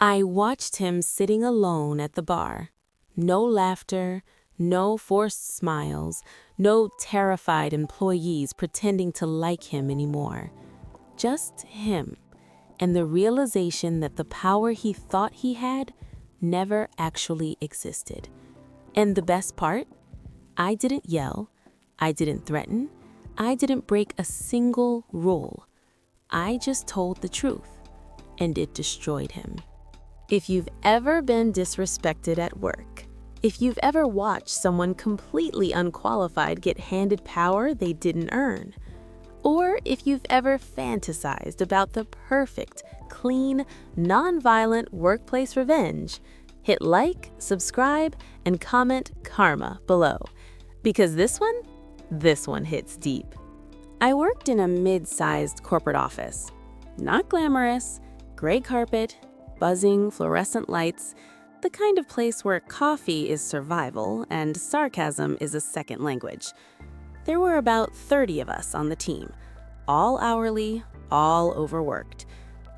I watched him sitting alone at the bar. No laughter, no forced smiles, no terrified employees pretending to like him anymore. Just him, and the realization that the power he thought he had never actually existed. And the best part? I didn't yell, I didn't threaten, I didn't break a single rule. I just told the truth, and it destroyed him. If you've ever been disrespected at work, if you've ever watched someone completely unqualified get handed power they didn't earn, or if you've ever fantasized about the perfect, clean, non-violent workplace revenge, hit like, subscribe, and comment karma below. Because this one hits deep. I worked in a mid-sized corporate office. Not glamorous, gray carpet, buzzing fluorescent lights, the kind of place where coffee is survival and sarcasm is a second language. There were about 30 of us on the team, all hourly, all overworked.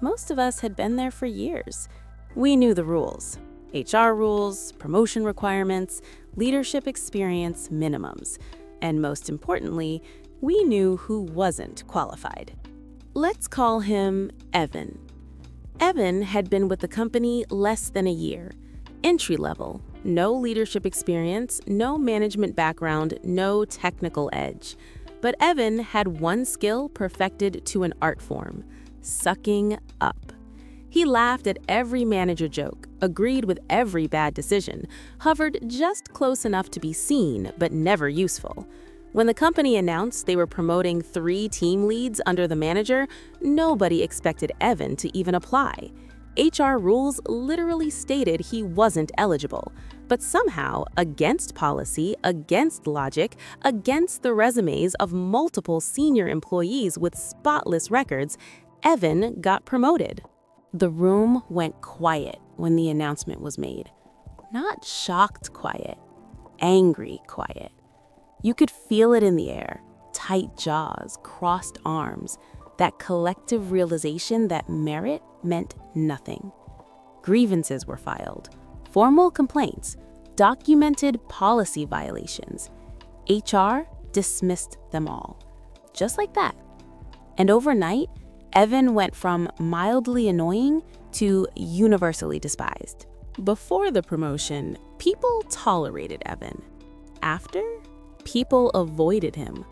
Most of us had been there for years. We knew the rules. HR rules, promotion requirements, leadership experience minimums. And most importantly, we knew who wasn't qualified. Let's call him Evan. Evan had been with the company less than a year. Entry level, no leadership experience, no management background, no technical edge. But Evan had one skill perfected to an art form: sucking up. He laughed at every manager joke, agreed with every bad decision, hovered just close enough to be seen, but never useful. When the company announced they were promoting 3 team leads under the manager, nobody expected Evan to even apply. HR rules literally stated he wasn't eligible. But somehow, against policy, against logic, against the resumes of multiple senior employees with spotless records, Evan got promoted. The room went quiet when the announcement was made. Not shocked quiet, angry quiet. You could feel it in the air, tight jaws, crossed arms, that collective realization that merit meant nothing. Grievances were filed, formal complaints, documented policy violations. HR dismissed them all, just like that. And overnight, Evan went from mildly annoying to universally despised. Before the promotion, people tolerated Evan. After, people avoided him.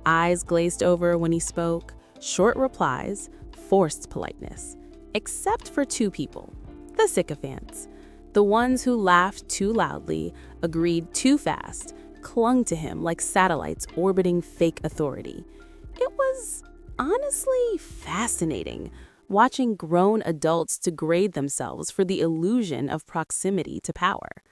Eyes glazed over when he spoke, short replies, forced politeness. Except for 2 people, the sycophants. The ones who laughed too loudly, agreed too fast, clung to him like satellites orbiting fake authority. It was honestly fascinating watching grown adults degrade themselves for the illusion of proximity to power.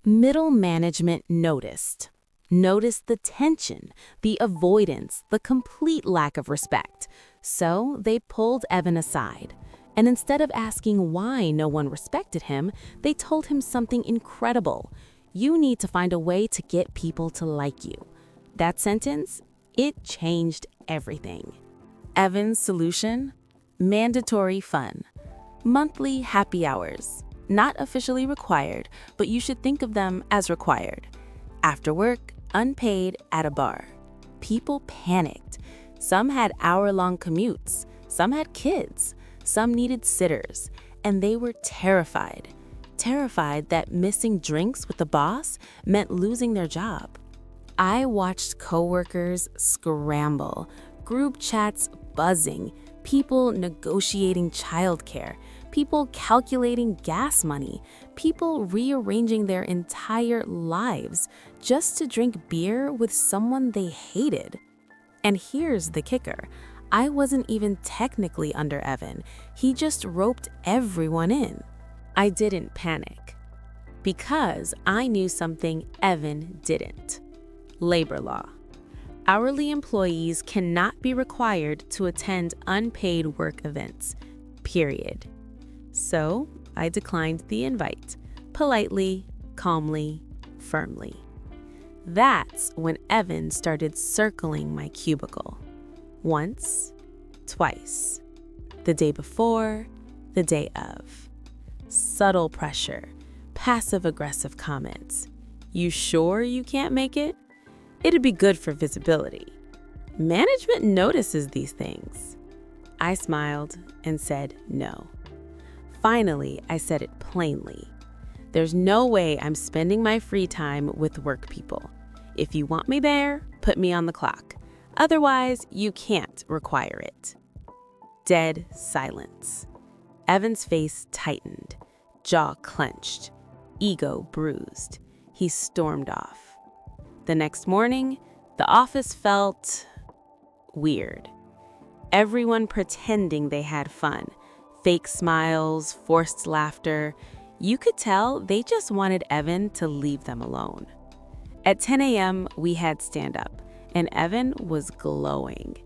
Middle management noticed the tension, the avoidance, the complete lack of respect. So they pulled Evan aside. And instead of asking why no one respected him, they told him something incredible. You need to find a way to get people to like you. That sentence, it changed everything. Evan's solution? Mandatory fun. Monthly happy hours. Not officially required, but you should think of them as required. After work, unpaid at a bar. People panicked. Some had hour-long commutes. Some had kids. Some needed sitters. And they were terrified. Terrified that missing drinks with the boss meant losing their job. I watched coworkers scramble, group chats buzzing, people negotiating childcare, people calculating gas money, people rearranging their entire lives just to drink beer with someone they hated. And here's the kicker. I wasn't even technically under Evan. He just roped everyone in. I didn't panic because I knew something Evan didn't. Labor law. Hourly employees cannot be required to attend unpaid work events, period. So I declined the invite, politely, calmly, firmly. That's when Evan started circling my cubicle. Once, twice. The day before, the day of. subtle pressure, passive-aggressive comments. You sure you can't make it? It'd be good for visibility. Management notices these things. I smiled and said no. Finally, I said it plainly. There's no way I'm spending my free time with work people. If you want me there, put me on the clock. Otherwise, you can't require it. Dead silence. Evan's face tightened, jaw clenched, ego bruised. He stormed off. The next morning, the office felt weird. Everyone pretending they had fun. Fake smiles, forced laughter. You could tell they just wanted Evan to leave them alone. At 10 a.m., we had stand-up, and Evan was glowing.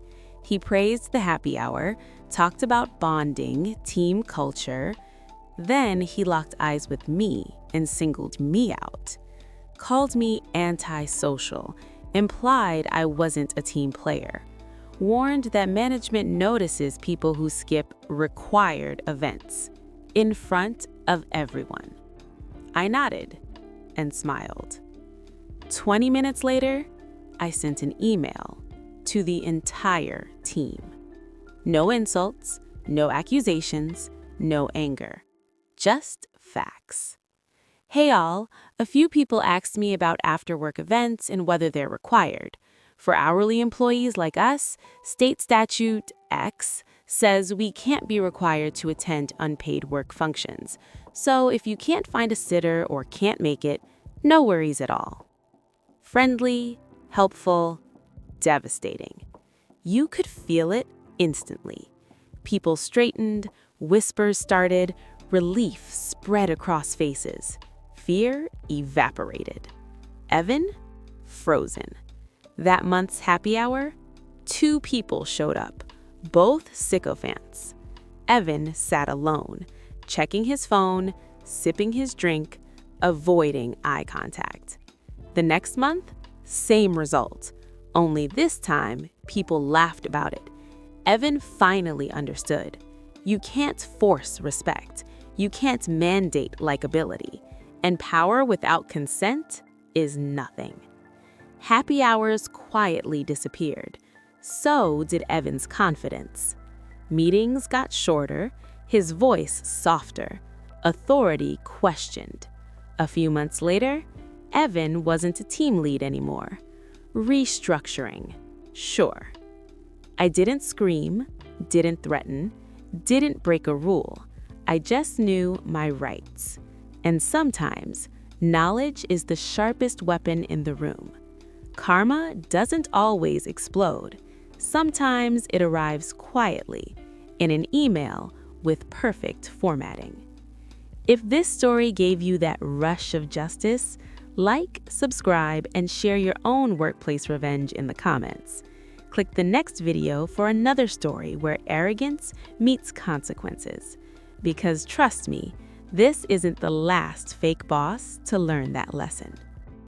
He praised the happy hour, talked about bonding, team culture. Then he locked eyes with me and singled me out. Called me antisocial, implied I wasn't a team player. Warned that management notices people who skip required events in front of everyone. I nodded and smiled. 20 minutes later, I sent an email to the entire team. No insults, no accusations, no anger. Just facts. Hey all, a few people asked me about after-work events and whether they're required. For hourly employees like us, state statute X says we can't be required to attend unpaid work functions. So if you can't find a sitter or can't make it, no worries at all. Friendly, helpful, devastating. You could feel it instantly. People straightened, whispers started, relief spread across faces. Fear evaporated. Evan, frozen. That month's happy hour, 2 people showed up, both sycophants. Evan sat alone, checking his phone, sipping his drink, avoiding eye contact. The next month, same result, only this time people laughed about it. Evan finally understood. You can't force respect. You can't mandate likability. And power without consent is nothing. Happy hours quietly disappeared. So did Evan's confidence. Meetings got shorter, his voice softer, authority questioned. A few months later, Evan wasn't a team lead anymore. Restructuring, sure. I didn't scream, didn't threaten, didn't break a rule. I just knew my rights. And sometimes, knowledge is the sharpest weapon in the room. Karma doesn't always explode. Sometimes it arrives quietly, in an email with perfect formatting. If this story gave you that rush of justice, like, subscribe, and share your own workplace revenge in the comments. Click the next video for another story where arrogance meets consequences. Because trust me, this isn't the last fake boss to learn that lesson.